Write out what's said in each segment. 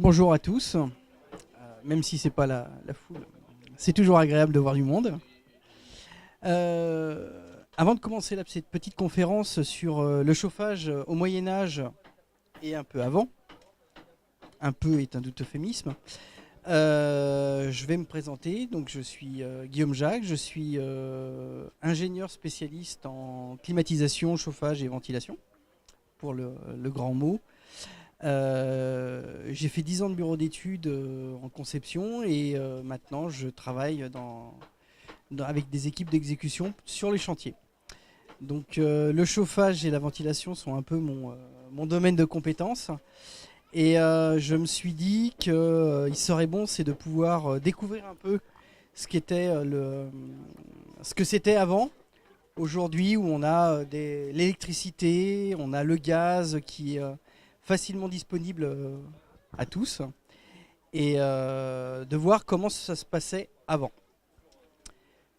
Bonjour à tous, même si c'est pas la foule, c'est toujours agréable de voir du monde. Avant de commencer cette petite conférence sur le chauffage au Moyen-Âge et un peu avant, un peu est un doute euphémisme, je vais me présenter. Donc, je suis Guillaume Jacques, je suis ingénieur spécialiste en climatisation, chauffage et ventilation, pour le grand mot. J'ai fait 10 ans de bureau d'études en conception et maintenant je travaille avec des équipes d'exécution sur les chantiers. Donc le chauffage et la ventilation sont un peu mon domaine de compétences. Et je me suis dit qu'il serait bon, c'est de pouvoir découvrir un peu ce qu'était ce que c'était avant. Aujourd'hui, où on a l'électricité, on a le gaz qui est facilement disponible à tous, et de voir comment ça se passait avant.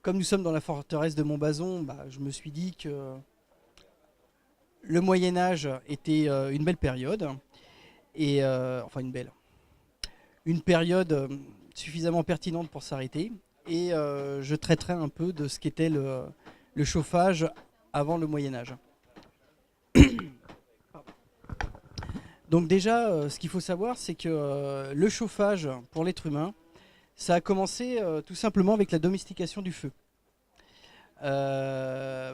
Comme nous sommes dans la forteresse de Montbazon, je me suis dit que le Moyen-Âge était une belle période, et enfin une période suffisamment pertinente pour s'arrêter, et je traiterai un peu de ce qu'était le chauffage avant le Moyen-Âge. Donc déjà, ce qu'il faut savoir, c'est que le chauffage pour l'être humain, ça a commencé tout simplement avec la domestication du feu.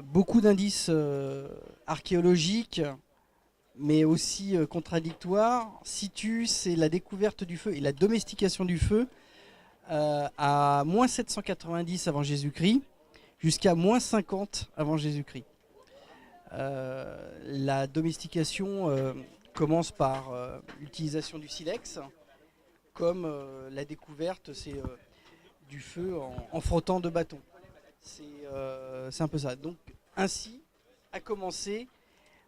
Beaucoup d'indices archéologiques, mais aussi contradictoires, situent la découverte du feu et la domestication du feu à moins 790 avant Jésus-Christ jusqu'à moins 50 avant Jésus-Christ. La domestication commence par l'utilisation du silex, comme la découverte du feu en frottant de bâtons. C'est un peu ça. Donc ainsi a commencé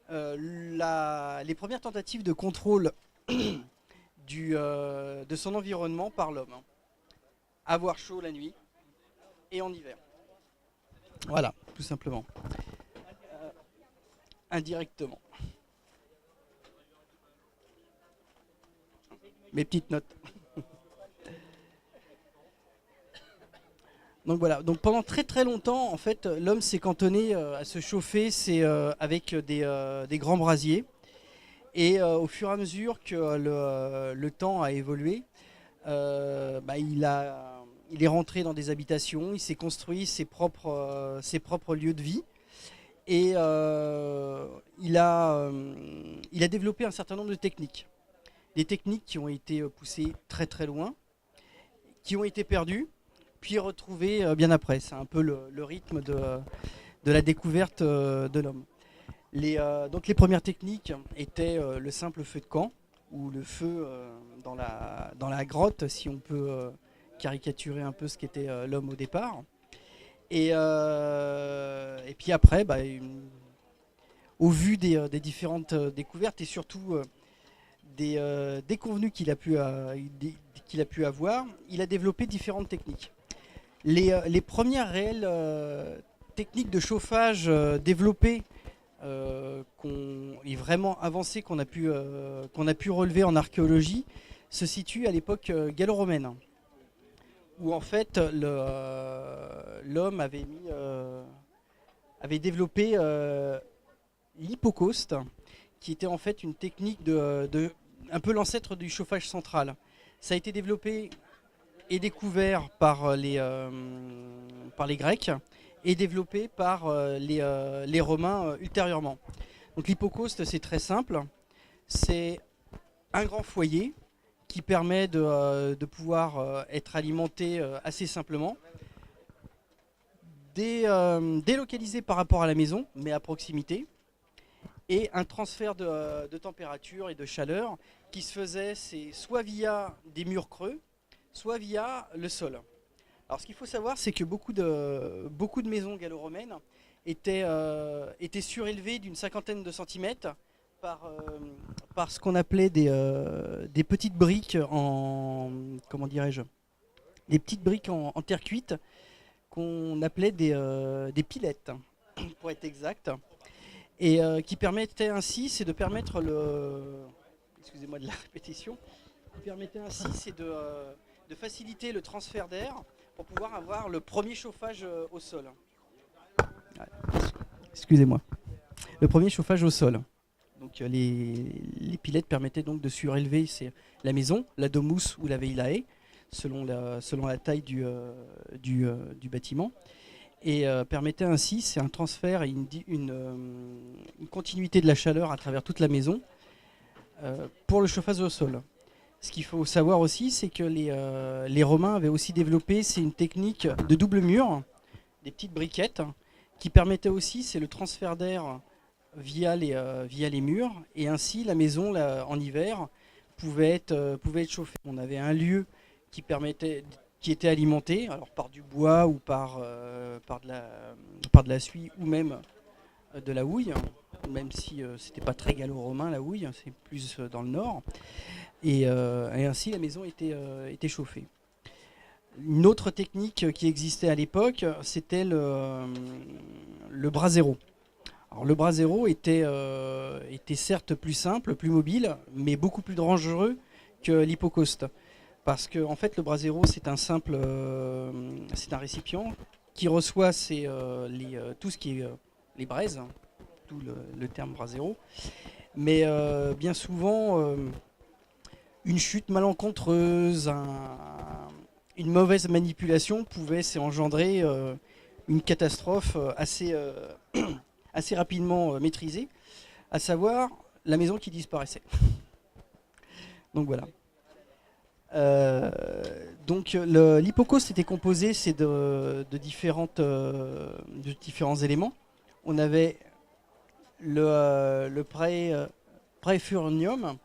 les premières tentatives de contrôle de son environnement par l'homme. Avoir chaud la nuit et en hiver. Voilà, tout simplement. Indirectement. Mes petites notes. Donc voilà, donc pendant très très longtemps, en fait, l'homme s'est cantonné à se chauffer avec des grands brasiers. Et au fur et à mesure que le temps a évolué, il est rentré dans des habitations, il s'est construit ses propres lieux de vie. Et il a développé un certain nombre de techniques. Des techniques qui ont été poussées très très loin, qui ont été perdues, puis retrouvées bien après. C'est un peu le rythme de la découverte de l'homme. Donc les premières techniques étaient le simple feu de camp, ou le feu dans la grotte, si on peut caricaturer un peu ce qu'était l'homme au départ. Et puis après, au vu des différentes découvertes et surtout des déconvenus qu'il a pu avoir, il a développé différentes techniques. Les premières réelles techniques de chauffage développées, et vraiment avancées, qu'on a pu relever en archéologie, se situent à l'époque gallo-romaine, où en fait l'homme avait développé l'hypocauste, qui était en fait une technique un peu l'ancêtre du chauffage central. Ça a été développé et découvert par les Grecs et développé par les Romains ultérieurement. Donc l'hypocauste, c'est très simple. C'est un grand foyer qui permet de pouvoir être alimenté assez simplement, délocalisé par rapport à la maison, mais à proximité, et un transfert de température et de chaleur qui se faisait soit via des murs creux, soit via le sol. Alors ce qu'il faut savoir, c'est que beaucoup de maisons gallo-romaines étaient surélevées d'une cinquantaine de centimètres par ce qu'on appelait des petites briques des petites briques en terre cuite, qu'on appelait des pilettes, pour être exact, et qui permettait ainsi, c'est de permettre excusez-moi de la répétition, qui permettait ainsi, c'est de faciliter le transfert d'air pour pouvoir avoir le premier chauffage au sol. Excusez-moi. Le premier chauffage au sol. Donc les pilettes permettaient donc de surélever la maison, la domus ou la veilae, selon la taille du bâtiment. Et permettait ainsi, c'est un transfert et une continuité de la chaleur à travers toute la maison pour le chauffage au sol. Ce qu'il faut savoir aussi, c'est que les Romains avaient aussi développé, c'est une technique de double mur, des petites briquettes, qui permettait aussi, c'est le transfert d'air via les murs, et ainsi la maison en hiver pouvait être chauffée. On avait un lieu qui était alimenté, alors par du bois ou par de la suie ou même de la houille, même si c'était pas très gallo-romain la houille, c'est plus dans le nord. Et ainsi la maison était chauffée. Une autre technique qui existait à l'époque, c'était le brasero. Alors, le brasero était certes plus simple, plus mobile, mais beaucoup plus dangereux que l'hypocauste. Parce que en fait, le brasero, c'est un récipient qui reçoit tout ce qui est les braises, tout le terme brasero. Mais bien souvent, une chute malencontreuse, une mauvaise manipulation pouvait engendrer une catastrophe assez rapidement maîtrisée, à savoir la maison qui disparaissait. Donc voilà. Donc l'hypocauste était composé de différents éléments. On avait le praefurnium,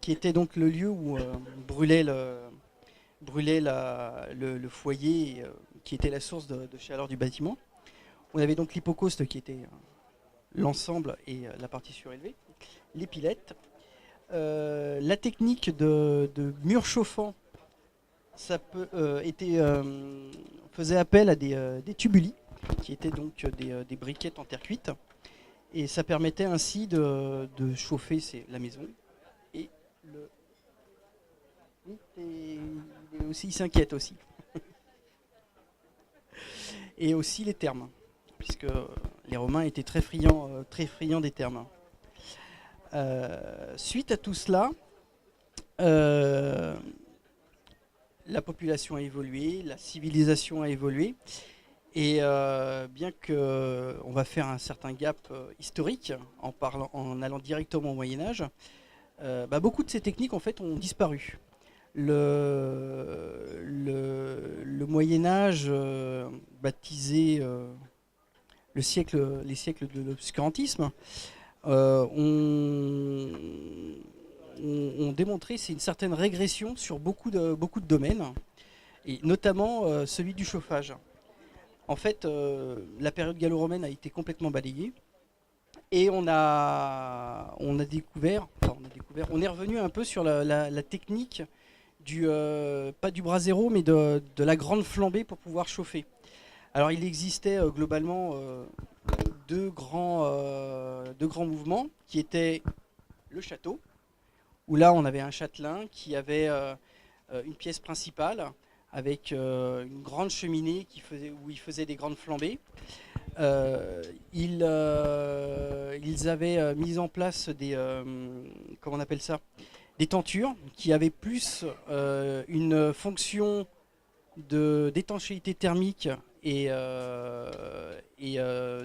qui était donc le lieu où brûlait le foyer qui était la source de chaleur du bâtiment. On avait donc l'hypocauste qui était l'ensemble et la partie surélevée, les pilettes. La technique de mur chauffant faisait appel à des tubuli, qui étaient donc des briquettes en terre cuite, et ça permettait ainsi de chauffer la maison. Et il s'inquiète aussi. Et aussi les thermes, puisque les Romains étaient très friands des thermes. Suite à tout cela, la population a évolué, la civilisation a évolué, et bien qu'on va faire un certain gap historique en allant directement au Moyen-Âge, beaucoup de ces techniques en fait ont disparu. Le Moyen-Âge, baptisé les siècles de l'obscurantisme, ont démontré une certaine régression sur beaucoup de domaines, et notamment celui du chauffage. En fait, la période gallo-romaine a été complètement balayée, et on est revenu un peu sur la technique pas du brasero, mais de la grande flambée pour pouvoir chauffer. Alors il existait globalement deux grands mouvements, qui étaient le château, où là on avait un châtelain qui avait une pièce principale avec une grande cheminée où il faisait des grandes flambées. Ils avaient mis en place comment on appelle ça, des tentures qui avaient plus une fonction d'étanchéité thermique et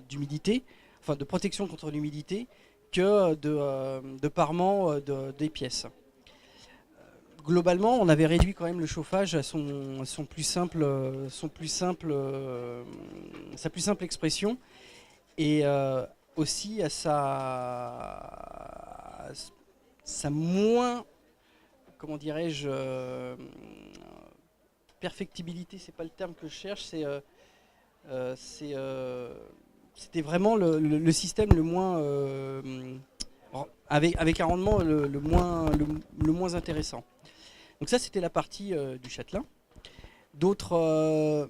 d'humidité, enfin de protection contre l'humidité, que de parement des pièces. Globalement, on avait réduit quand même le chauffage à sa plus simple expression, et aussi à sa moins, comment dirais-je, perfectibilité, c'est pas le terme que je cherche, c'était vraiment le système le moins avec un rendement le moins intéressant. Donc ça, c'était la partie du châtelain. D'autres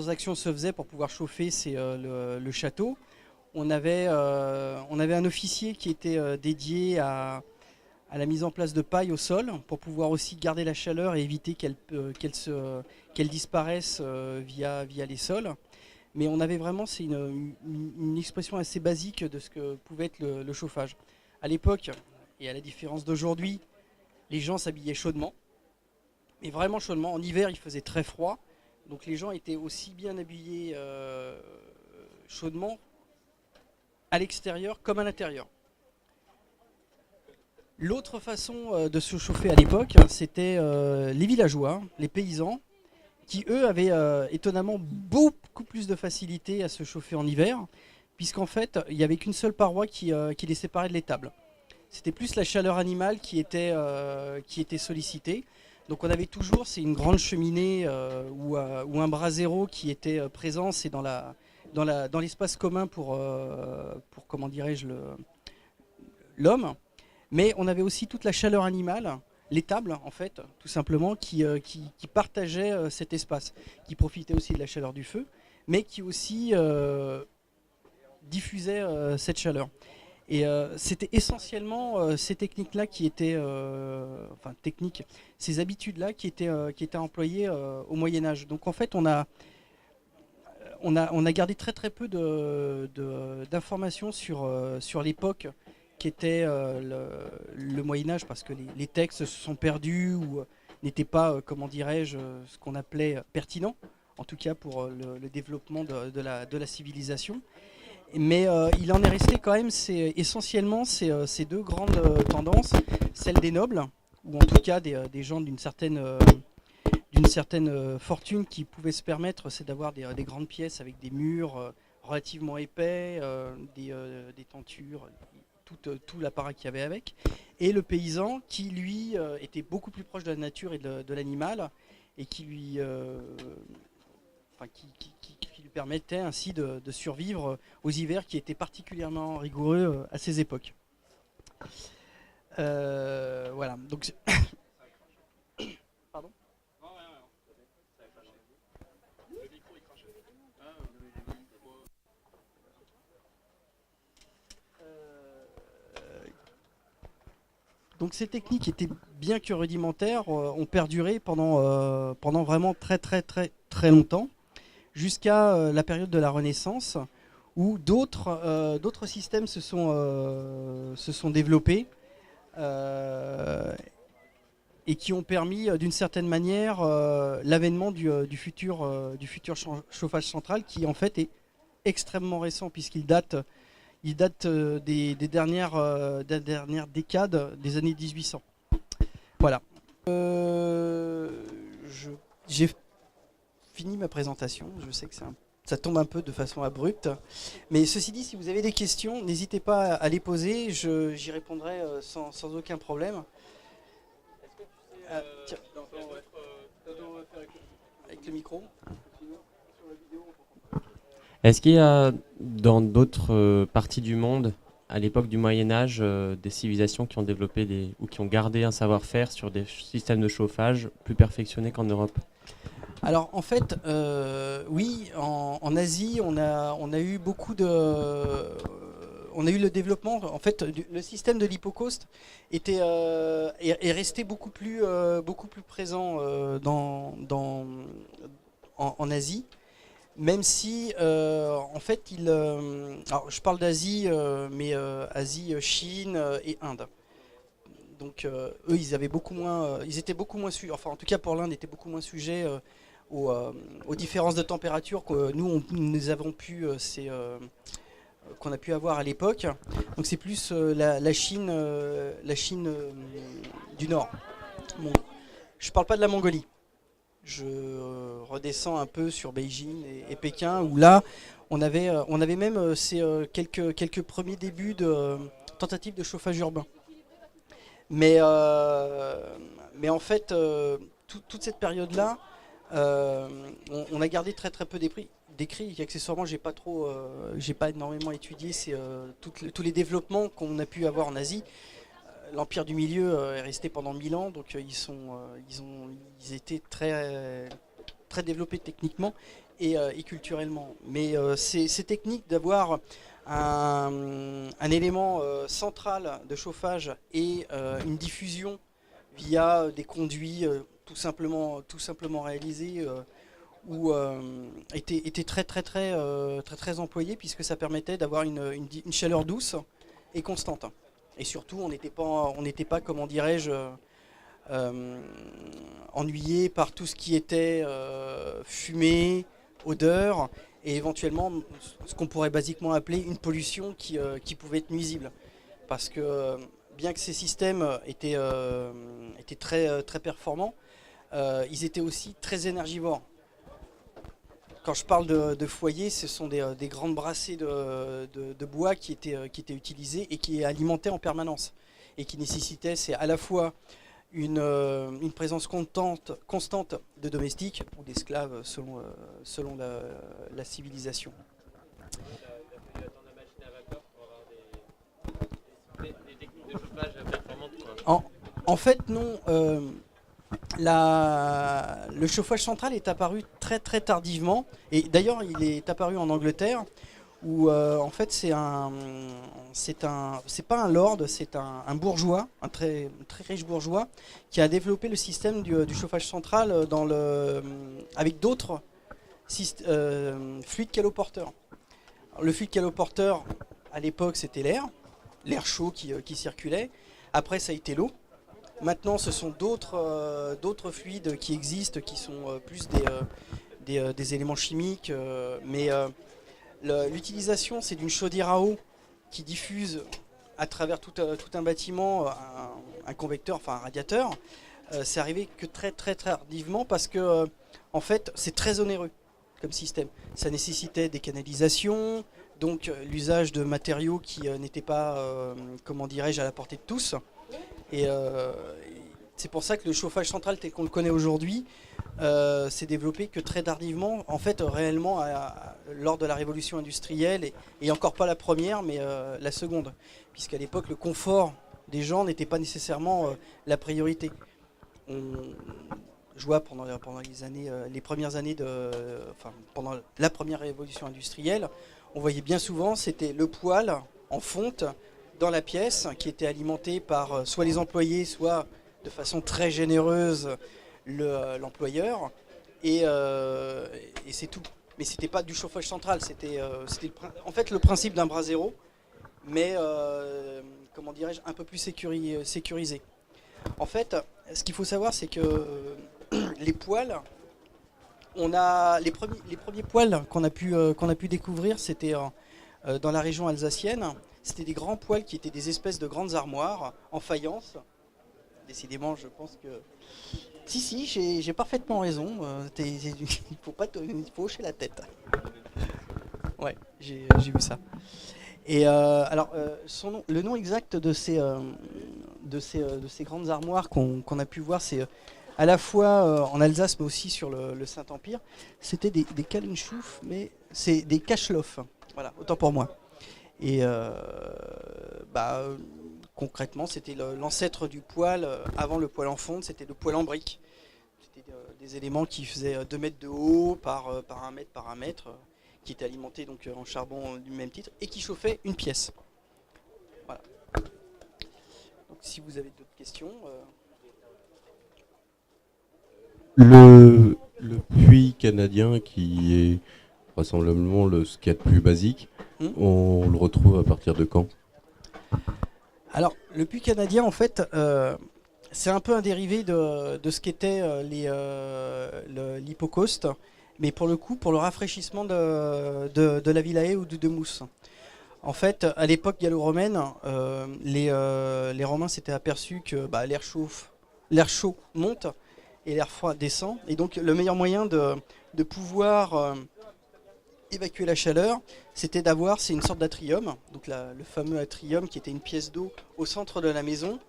actions se faisaient pour pouvoir chauffer, c'est le château. On avait un officier qui était dédié à à la mise en place de paille au sol pour pouvoir aussi garder la chaleur et éviter qu'elle disparaisse via les sols. Mais on avait vraiment, c'est une expression assez basique de ce que pouvait être le chauffage. À l'époque, et à la différence d'aujourd'hui, les gens s'habillaient chaudement, mais vraiment chaudement. En hiver, il faisait très froid, donc les gens étaient aussi bien habillés chaudement à l'extérieur comme à l'intérieur. L'autre façon de se chauffer à l'époque, c'était les villageois, les paysans, qui eux avaient étonnamment beaucoup plus de facilité à se chauffer en hiver, puisqu'en fait, il n'y avait qu'une seule paroi qui les séparait de l'étable. C'était plus la chaleur animale qui était sollicitée. Donc on avait toujours, c'est une grande cheminée ou un brasero qui était présent, c'est dans l'espace commun pour comment dirais-je, l'homme. Mais on avait aussi toute la chaleur animale, l'étable en fait, tout simplement, qui partageait cet espace, qui profitait aussi de la chaleur du feu, mais qui aussi diffusait cette chaleur. Et c'était essentiellement ces techniques-là qui étaient, ces habitudes-là qui étaient employées au Moyen-Âge. Donc en fait, on a gardé très très peu d'informations sur l'époque qui était le Moyen-Âge, parce que les textes se sont perdus ou n'étaient pas, comment dirais-je, ce qu'on appelait pertinents, en tout cas pour le développement de la civilisation. Mais il en est resté quand même essentiellement ces deux grandes tendances, celle des nobles, ou en tout cas des gens d'une certaine fortune qui pouvaient se permettre, c'est d'avoir des grandes pièces avec des murs relativement épais, des tentures, tout l'appareil qu'il y avait avec, et le paysan qui lui était beaucoup plus proche de la nature et de l'animal, et qui lui permettait ainsi de survivre aux hivers qui étaient particulièrement rigoureux à ces époques. Voilà. Donc, pardon. Donc ces techniques étaient bien que rudimentaires, ont perduré pendant vraiment très très très très longtemps, jusqu'à la période de la Renaissance, où d'autres systèmes se sont développés et qui ont permis d'une certaine manière l'avènement du futur chauffage central, qui en fait est extrêmement récent, puisqu'il date des dernières décades des années 1800. Voilà. J'ai fini ma présentation. Je sais que ça tombe un peu de façon abrupte. Mais ceci dit, si vous avez des questions, n'hésitez pas à les poser. J'y répondrai sans aucun problème. Tiens. Avec le micro. Est-ce qu'il y a dans d'autres parties du monde, à l'époque du Moyen-Âge, des civilisations qui ont développé ou qui ont gardé un savoir-faire sur des systèmes de chauffage plus perfectionnés qu'en Europe? Alors en fait, oui, en Asie, on a eu on a eu le développement. En fait, le système de l'hypocauste est resté beaucoup plus présent en Asie. Même si, en fait, alors je parle d'Asie, mais Asie, Chine et Inde. Donc, eux, ils étaient beaucoup moins sujets, enfin, en tout cas pour l'Inde, étaient beaucoup moins sujets aux différences de température que nous avons qu'on a pu avoir à l'époque. Donc, c'est plus la Chine du Nord. Bon, je parle pas de la Mongolie. Je redescends un peu sur Beijing et Pékin, où là, on avait même quelques premiers débuts de tentatives de chauffage urbain. Mais en fait, toute cette période-là, on a gardé très très peu d'écrits. Et accessoirement, j'ai pas énormément étudié tous les développements qu'on a pu avoir en Asie. L'Empire du Milieu est resté pendant 1000 ans, donc ils étaient très, très développés techniquement, et culturellement. Mais ces techniques d'avoir un élément central de chauffage et une diffusion via des conduits tout simplement réalisés ou étaient très employés, puisque ça permettait d'avoir une chaleur douce et constante. Et surtout, on n'était pas, comment dirais-je, ennuyé par tout ce qui était fumée, odeur, et éventuellement ce qu'on pourrait basiquement appeler une pollution qui pouvait être nuisible. Parce que bien que ces systèmes étaient très performants, ils étaient aussi très énergivores. Quand je parle de foyer, ce sont des grandes brassées de bois qui étaient utilisées et qui alimentaient en permanence. Et qui nécessitaient, c'est à la fois une présence constante de domestiques ou d'esclaves selon la civilisation. Il a fallu attendre la machine à vapeur pour avoir des techniques de chauffage performantes, quoi. En fait, non. Le chauffage central est apparu très tardivement. Et d'ailleurs, il est apparu en Angleterre, où en fait c'est pas un lord, c'est un bourgeois, un très riche bourgeois, qui a développé le système du chauffage central avec d'autres fluides caloporteurs. Le fluide caloporteur à l'époque c'était l'air chaud qui circulait. Après ça a été l'eau. Maintenant ce sont d'autres fluides qui existent, qui sont plus des éléments chimiques, mais l'utilisation, c'est d'une chaudière à eau qui diffuse à travers tout un bâtiment un convecteur, enfin un radiateur. C'est arrivé que très tardivement, parce que en fait c'est très onéreux comme système. Ça nécessitait des canalisations, donc l'usage de matériaux qui n'étaient pas, comment dirais-je, à la portée de tous. Et c'est pour ça que le chauffage central tel qu'on le connaît aujourd'hui s'est développé que très tardivement, en fait réellement lors de la révolution industrielle, et encore pas la première, mais la seconde, puisqu'à l'époque le confort des gens n'était pas nécessairement la priorité. Je vois pendant les premières années pendant la première révolution industrielle, on voyait bien souvent c'était le poêle en fonte dans la pièce, qui était alimenté par soit les employés, soit de façon très généreuse l'employeur, et c'est tout. Mais c'était pas du chauffage central, c'était en fait le principe d'un bras zéro, mais comment dirais-je, un peu plus sécurisé. En fait, ce qu'il faut savoir, c'est que les poêles, les premiers poêles qu'on a pu découvrir, c'était dans la région alsacienne. C'était des grands poêles qui étaient des espèces de grandes armoires en faïence. Décidément, je pense que... Si, j'ai parfaitement raison. Il faut hocher la tête. Ouais, j'ai vu ça. Et alors, le nom exact de ces grandes armoires qu'on a pu voir, c'est à la fois en Alsace, mais aussi sur le Saint-Empire. C'était des Kalenschuff, mais c'est des Kachloff. Voilà, autant pour moi. Et concrètement, c'était l'ancêtre du poêle. Avant le poêle en fonte, c'était le poêle en brique. C'était des éléments qui faisaient 2 mètres de haut par 1 mètre par 1 mètre, qui étaient alimentés donc en charbon du même titre, et qui chauffaient une pièce. Voilà. Donc si vous avez d'autres questions... Le puits canadien, qui est vraisemblablement ce qu'il y a de plus basique, on le retrouve à partir de quand ? Alors, le puits canadien, en fait, c'est un peu un dérivé de ce qu'était l'hypocauste, mais pour le coup, pour le rafraîchissement de la Villae ou de Mousse. En fait, à l'époque gallo-romaine, les Romains s'étaient aperçus que l'air chaud monte et l'air froid descend. Et donc, le meilleur moyen de pouvoir évacuer la chaleur, c'était c'est une sorte d'atrium, donc le fameux atrium qui était une pièce d'eau au centre de la maison,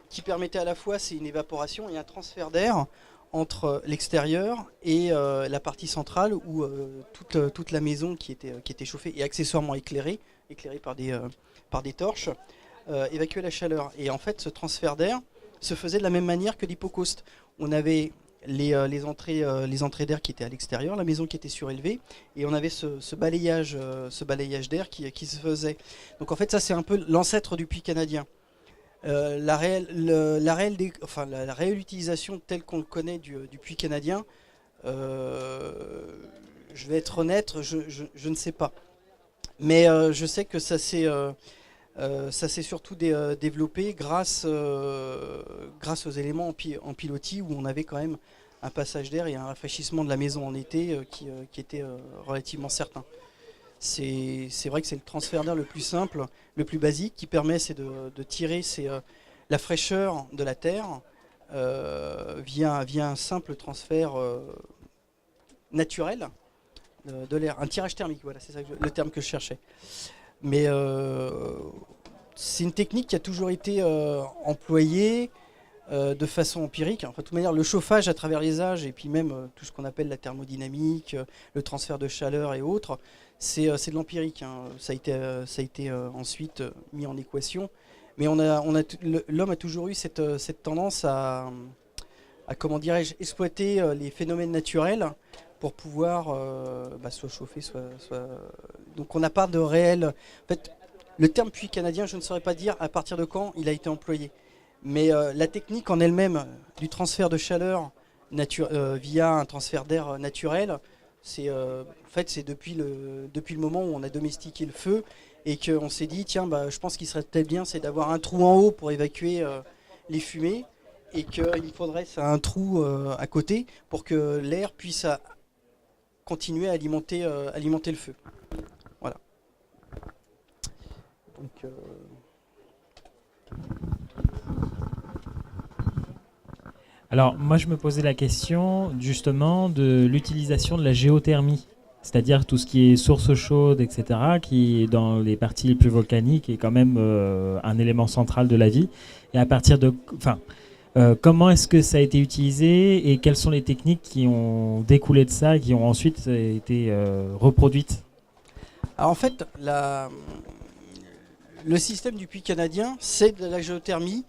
qui permettait à la fois, c'est une évaporation et un transfert d'air entre l'extérieur et la partie centrale, où toute la maison qui était chauffée et accessoirement éclairée par des torches, évacuait la chaleur. Et en fait, ce transfert d'air se faisait de la même manière que l'hypocauste. On avait les entrées d'air qui étaient à l'extérieur, la maison qui était surélevée, et on avait ce balayage d'air qui se faisait. Donc en fait, ça c'est un peu l'ancêtre du puits canadien. La réelle utilisation telle qu'on le connaît du puits canadien, je vais être honnête, je ne sais pas. Mais je sais que ça s'est surtout développé grâce aux éléments en pilotis où on avait quand même un passage d'air et un rafraîchissement de la maison en été qui était relativement certain. C'est vrai que c'est le transfert d'air le plus simple, le plus basique, qui permet de tirer la fraîcheur de la terre via un simple transfert naturel de l'air, un tirage thermique, voilà, c'est ça le terme que je cherchais. Mais c'est une technique qui a toujours été employée de façon empirique. Enfin, de toute manière, le chauffage à travers les âges et puis même tout ce qu'on appelle la thermodynamique, le transfert de chaleur et autres, c'est de l'empirique. Hein. Ça a été ensuite mis en équation. Mais l'homme a toujours eu cette tendance à comment dirais-je, exploiter les phénomènes naturels pour pouvoir soit chauffer, Donc on n'a pas de réel... En fait, le terme puits canadien, je ne saurais pas dire à partir de quand il a été employé. Mais la technique en elle-même du transfert de chaleur via un transfert d'air naturel, c'est depuis le moment où on a domestiqué le feu et qu'on s'est dit, tiens, je pense qu'il serait peut-être bien, c'est d'avoir un trou en haut pour évacuer les fumées et qu'il faudrait un trou à côté pour que l'air puisse continuer à alimenter le feu. Voilà. Donc, Alors, moi, je me posais la question, justement, de l'utilisation de la géothermie. C'est-à-dire tout ce qui est source chaude, etc., qui, dans les parties les plus volcaniques, est quand même un élément central de la vie. Et à partir de... comment est-ce que ça a été utilisé et quelles sont les techniques qui ont découlé de ça et qui ont ensuite été reproduites? Alors en fait, le système du puits canadien, c'est de la géothermie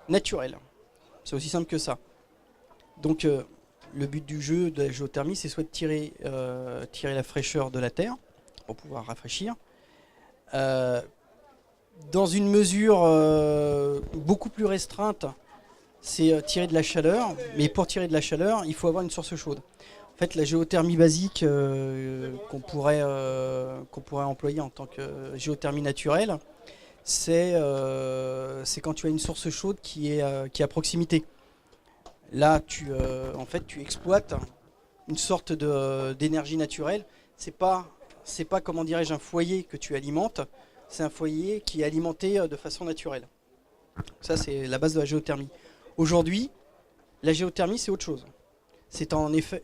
naturelle. C'est aussi simple que ça. Donc le but du jeu de la géothermie, c'est soit de tirer la fraîcheur de la terre pour pouvoir rafraîchir. Dans une mesure beaucoup plus restreinte, c'est tirer de la chaleur. Mais pour tirer de la chaleur, il faut avoir une source chaude. En fait, la géothermie basique qu'on pourrait employer en tant que géothermie naturelle, c'est quand tu as une source chaude qui est à proximité. Là, tu exploites une sorte d'énergie naturelle. C'est pas comment dirais-je un foyer que tu alimentes, c'est un foyer qui est alimenté de façon naturelle. Ça, c'est la base de la géothermie. Aujourd'hui, la géothermie, c'est autre chose. C'est en effet,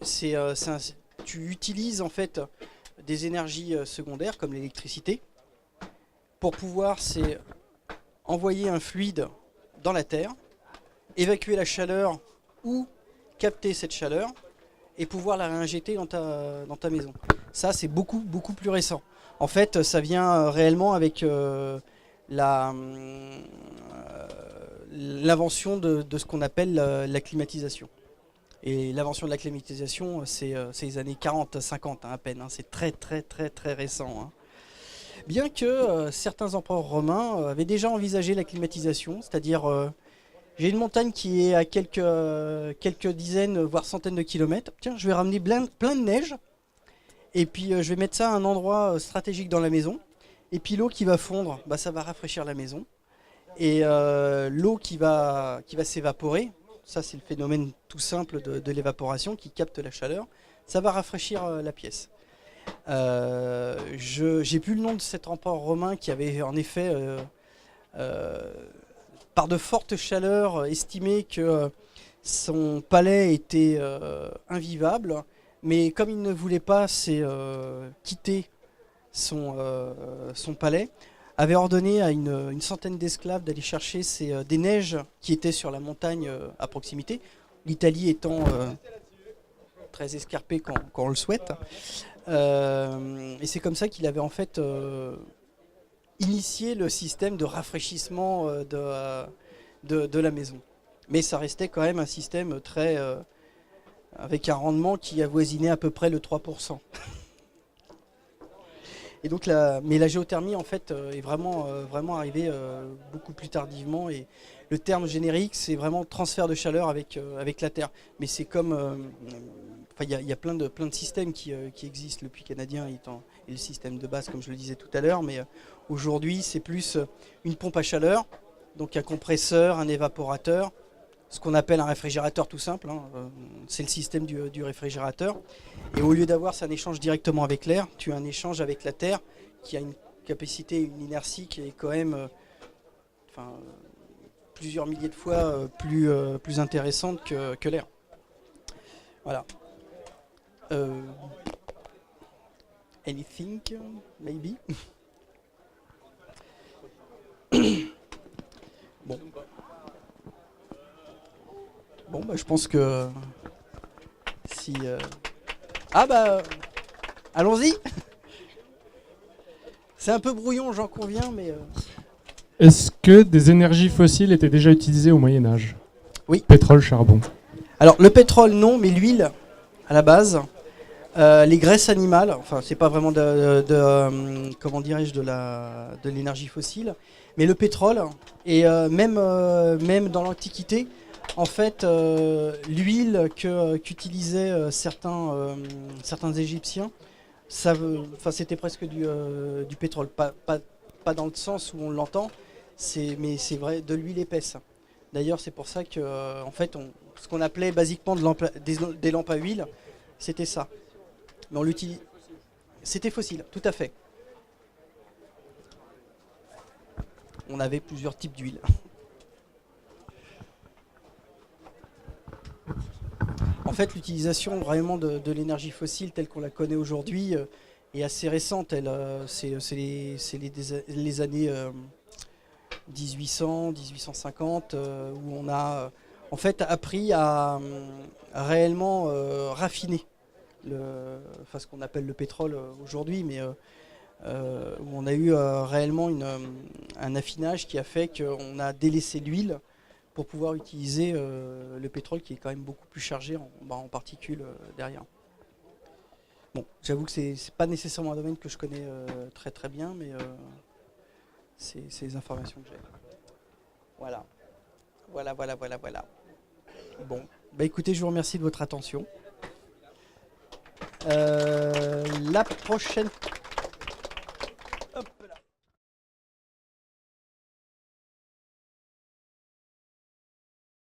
tu utilises en fait des énergies secondaires comme l'électricité pour pouvoir envoyer un fluide dans la terre, évacuer la chaleur ou capter cette chaleur et pouvoir la réinjecter dans ta maison. Ça, c'est beaucoup, beaucoup plus récent. En fait, ça vient réellement avec l'invention de ce qu'on appelle la climatisation. Et l'invention de la climatisation, c'est les années 40-50 à peine. Hein. C'est très, très, très, très récent. Hein. Bien que certains empereurs romains avaient déjà envisagé la climatisation, c'est-à-dire... j'ai une montagne qui est à quelques dizaines, voire centaines de kilomètres. Tiens, je vais ramener plein de neige. Et puis je vais mettre ça à un endroit stratégique dans la maison. Et puis l'eau qui va fondre, ça va rafraîchir la maison. Et l'eau qui va s'évaporer, ça c'est le phénomène tout simple de l'évaporation qui capte la chaleur, ça va rafraîchir la pièce. J'ai plus le nom de cet empereur romain qui avait en effet... par de fortes chaleurs, estimé que son palais était invivable, mais comme il ne voulait pas quitter son palais, avait ordonné à une centaine d'esclaves d'aller chercher des neiges qui étaient sur la montagne à proximité, l'Italie étant très escarpée quand on le souhaite. Et c'est comme ça qu'il avait en fait... initier le système de rafraîchissement de la maison. Mais ça restait quand même un système très avec un rendement qui avoisinait à peu près le 3%. Et donc mais la géothermie en fait est vraiment arrivée beaucoup plus tardivement, et le terme générique c'est vraiment transfert de chaleur avec la Terre. Mais c'est comme, il y a plein de systèmes qui existent, le puits canadien étant et le système de base comme je le disais tout à l'heure, mais aujourd'hui c'est plus une pompe à chaleur, donc un compresseur, un évaporateur, ce qu'on appelle un réfrigérateur tout simple, hein. C'est le système du réfrigérateur. Et au lieu d'avoir un échange directement avec l'air, tu as un échange avec la Terre qui a une capacité, une inertie qui est quand même plusieurs milliers de fois plus intéressante que l'air. Voilà. Anything, maybe? Bon. Bon, bah, je pense que si... Ah bah, allons-y. C'est un peu brouillon, j'en conviens, mais... Est-ce que des énergies fossiles étaient déjà utilisées au Moyen-Âge? Oui. Pétrole, charbon. Alors, le pétrole, non, mais l'huile, à la base. Les graisses animales, enfin, c'est pas vraiment comment dirais-je, de l'énergie fossile, mais le pétrole, et même dans l'Antiquité, en fait, l'huile qu'utilisaient certains Égyptiens, c'était presque du pétrole, pas dans le sens où on l'entend, mais c'est vrai, de l'huile épaisse. D'ailleurs, c'est pour ça que, en fait, ce qu'on appelait basiquement des lampes à huile, c'était ça. Mais on l'utilise. C'était fossile, tout à fait. On avait plusieurs types d'huile. En fait, l'utilisation vraiment de l'énergie fossile telle qu'on la connaît aujourd'hui est assez récente. C'est les années 1800, 1850 où on a en fait appris à réellement raffiner ce qu'on appelle le pétrole aujourd'hui, mais où on a eu réellement un affinage qui a fait qu'on a délaissé l'huile pour pouvoir utiliser le pétrole qui est quand même beaucoup plus chargé en particules derrière. Bon, j'avoue que c'est pas nécessairement un domaine que je connais très très bien, mais c'est les informations que j'ai. Voilà. Bon, bah écoutez, je vous remercie de votre attention. La prochaine